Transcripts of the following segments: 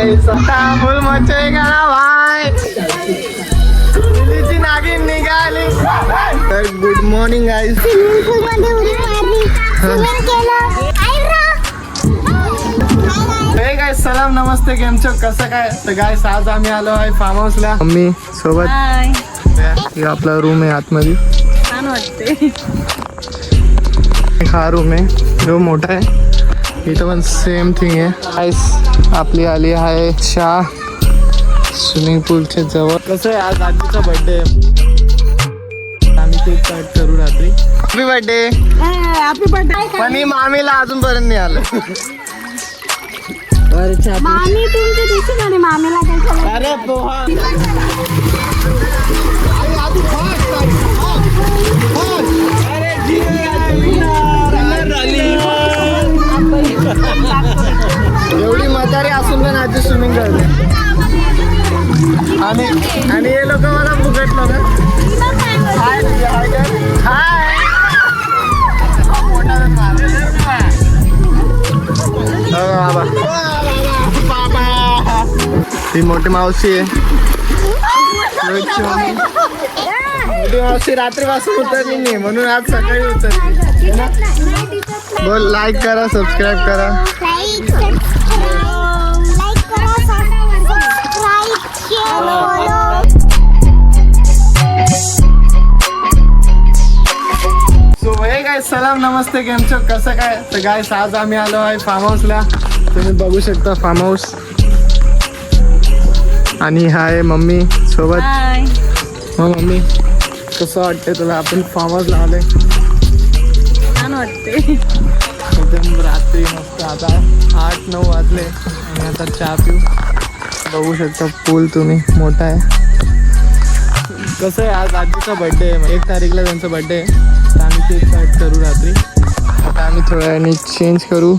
Guys फुल मचेगा ना भाई. दिल्लीची नागिन निघाली. तर गुड मॉर्निंग गाइस. गाइस सलाम नमस्ते केम छो कसं काय. तर गाइस आज आम्ही आलो आहे फार्म हाऊसला मम्मी सोबत. हे आपला रूम आहे आतमध्ये. छान वाटते. हा रूम आहे जो मोठा आहे. इथं पण सेम थिंग आहे. गाइस आपली आली आहे चहा स्विमिंग पूलच्या जवळ. कसं आहे आज आजीचा बर्थडे आम्ही केक कट करू रात्री. Happy birthday. Happy birthday. पण ही मामीला अजूनपर्यंत नाही आलं. मामी तुमच्या दिवशी झाली मामीला काय झालं. अरे पोहा एवढी म्हातारी असून पण आजी स्विमिंग करते. आणि हे लोक मला फुकटलं ना. हाय हाय बाबा. ही मोठी मावशी आहे. मोठी मावशी रात्रीपासून उतरली नाही म्हणून आज सकाळी उतरली. बोल लाईक करा सबस्क्राईब करा. सो हे काय सलाम नमस्ते केम छो कसं काय. तर गाइस आज आम्ही आलो आहे फार्म हाऊसला. तुम्ही बघू शकता फार्म हाऊस. आणि हाय मम्मी सोबत. हो मम्मी कसं वाटतंय तुला. आपण फार्म हाऊसला आलोय. छान वाटते. एकदम रात्री मस्त. आता 8-9 वाजले आणि आता चहा पिऊ. बघू शकता पूल तुम्ही मोठा आहे. कसं आहे आज आजीचा बड्डे आहे. 1 तारीखला त्यांचा बड्डे आहे. तर आम्ही केक कट करू रात्री. आता आम्ही थोड्या वेळाने चेंज करू.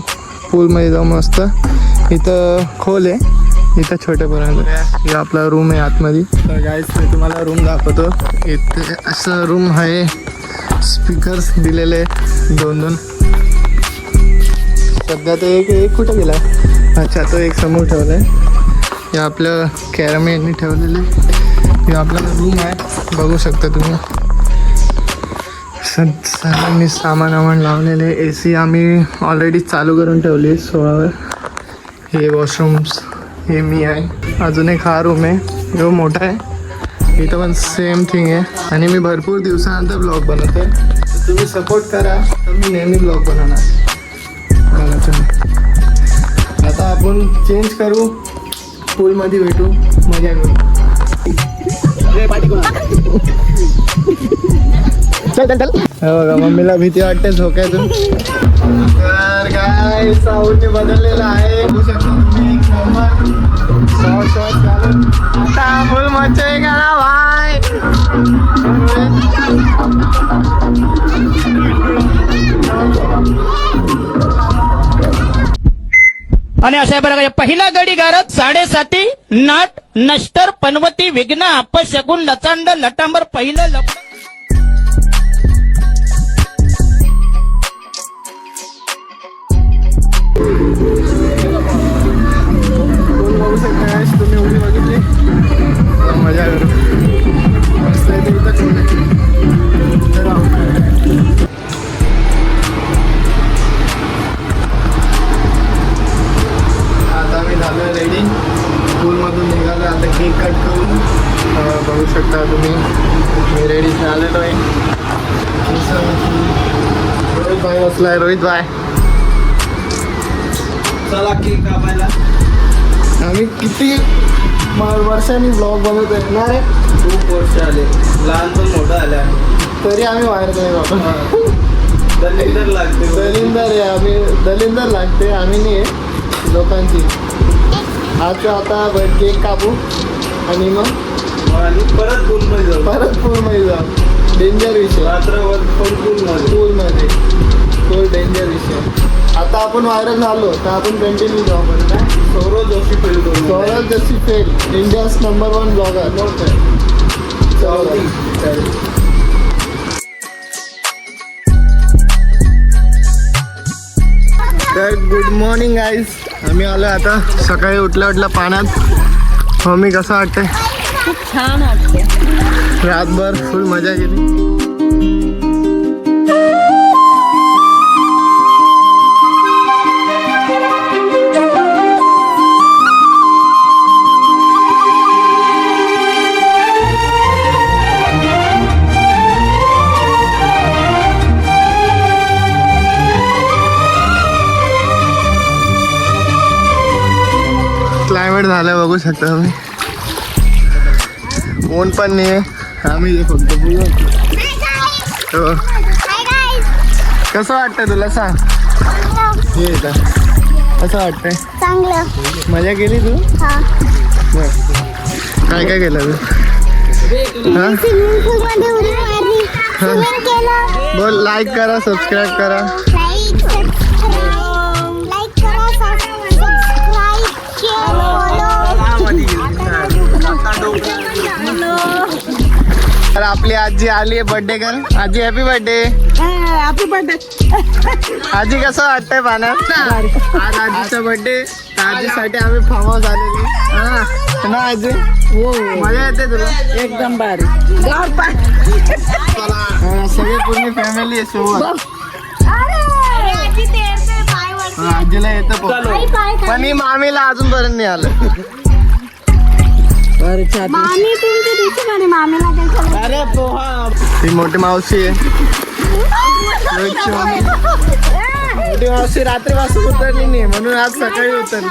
पूलमध्ये जाऊ मस्त. इथं खोल आहे. इथं छोटेपर्यंत. हे आपला रूम आहे आतमध्ये. तर गाईस मी तुम्हाला रूम दाखवतो. इथे असं रूम आहे. स्पीकर्स दिलेले 2-2. सध्या तो एक कुठं गेला. अच्छा तो एक समोर ठेवला आहे. हे आपलं कॅरम यांनी ठेवलेलं आहे. हे आपला रूम आहे बघू शकता तुम्ही. सर्वांनी सामान लावलेले. AC आम्ही ऑलरेडी चालू करून ठेवली 16वर. हे वॉशरूम्स. हे मी आहे. अजून एक हा रूम आहे जो मोठा आहे. इथं पण सेम थिंग आहे. आणि मी भरपूर दिवसानंतर ब्लॉग बनवते. तुम्ही सपोर्ट करा तर मी नेहमी ब्लॉग बनवणार. बघा तुम्ही. आता आपण चेंज करू. पूलमध्ये भेटू मजा करू. बघा मम्मीला भीती वाटते झोक्यातून. तर काय साऊंडने बदललेला आहे. आता फुल मचेगा ना भाई. आणि अशा बरं पहिला गडी गारत 7:30 नाट नष्टर पनवती विघ्न अपशगुन लचांड लटांबर पहिलं लग्न. तुम्ही एवढी बघितली मजा करू. मस्त आहे इथं. आता मी झालो रेडी. पूलमधून निघालो. आता केक कट करून बघू शकता तुम्ही. मी रेडी झालेलो आहे. रोहित भाई बसला आहे. रोहित भाई चला केक कापायला. आम्ही किती वर्षांनी ब्लॉग बनवत आहे ना रे. खूप वर्ष आले. लहान पण मोठं आले. तरी आम्ही बाहेर नाही बाबा. दलिंदर लागते. दलिंदर आहे आम्ही. दलिंदर लागते आम्ही नाही आहे लोकांची. आज आता केक कापू आणि मग परत पूलमध्ये जाऊ. डेंजर विषय. रात्रभर पण पूलमध्ये तो डेंजर विषय. आता आपण व्हायरल झालो तर आपण कंटिन्यू जाऊ. Saurav Joshi fail India's number 1 blogger. तर गुड मॉर्निंग गाईज. आम्ही आलो आता सकाळी उठल्या पाण्यात. मम्मी कसं वाटतंय? खूप छान वाटते. रातभर फुल मजा केली. क्लायमेट झालं बघू शकता तुम्ही. ऊन पण नाही आहे. आम्ही फक्त हो. कसं वाटतंय तुला सांग? ये का कसं वाटतंय? चांगलं. मजा केली तू? हा. बरं. काय काय केलं तू? हा? स्विमिंग पूल मध्ये उडी मारली. स्विमिंग केलं. बोल लाईक करा, सबस्क्राईब करा. लाईक करा, सबस्क्राईब तर आपली आजी आली आहे बर्थडे कर. आजी हॅपी बर्थडे. Happy birthday. आजी कसं वाटतंय पाण्यात? आज आजीचा बर्थडे. आजीसाठी आम्ही फार्म हाऊस आलेली. हा ना आजी? मजा येते तुला? एकदम भारी. हा, सगळे पूर्ण फॅमिली आहे सोबत. हा, आजीला येतं पण ही मामीला अजूनपर्यंत नाही आलं. मामी तुमच्या दिवशी म्हणे मामीला काय झालं? अरे पोहा. ही मोठी मावशी आहे. रोहितची मम्मी. मोठी मावशी रात्रीपासून उतरली नाही म्हणून आज सकाळी उतरली.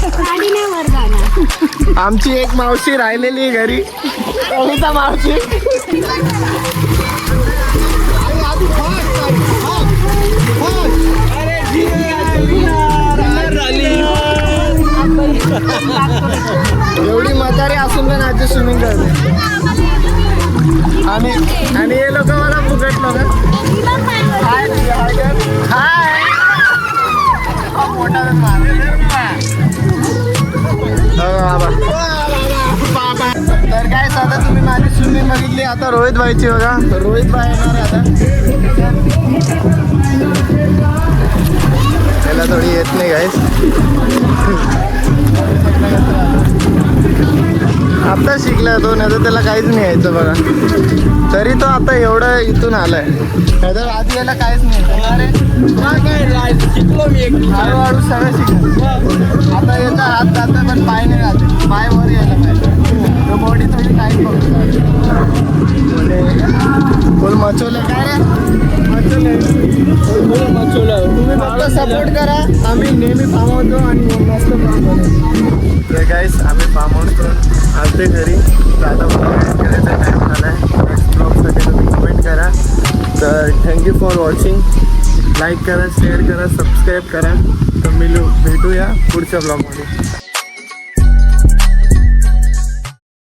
गाडी नाही वर जाणार. आमची एक मावशी राहिलेली आहे घरी. कविता मावशी. एवढी म्हातारी असून पण आजी स्विमिंग करते. आणि हे लोक मला फुकट लोक. हाय. तर काय आता तुम्ही माझी स्विमिंग बघितली. आता रोहित भाईची बघा. रोहित भाई येणार आहे आता. त्याला थोडी येत नाही गाईस. आता शिकला तो, नाही तर त्याला काहीच नाही यायचं बघा. तरी तो आता एवढं इथून आलाय. तर आधी याला काहीच नाही. शिकलो मी हळूहळू सगळं शिकलो. आता याचा हात जातं पण पाय नाही राहते. पाय वर यायला पाहिजे. तो बॉडी थोडी टाईट बघतो. बोल मचवलं काय रे? मचवलं. तुम्ही फक्त सपोर्ट करा. आम्ही नेहमी फार्म होतो आणि मस्त फार्म होतो. गाईस आम्ही फार्म हाऊस आलते घरी. आता करायचा टाईम झाला आहे. नेक्स्ट ब्लॉगसाठी तुम्ही कमेंट करा. तर थँक्यू फॉर वॉचिंग. लाईक करा, शेअर करा, सबस्क्राईब करा. तर भेटूया पुढच्या ब्लॉगमध्ये.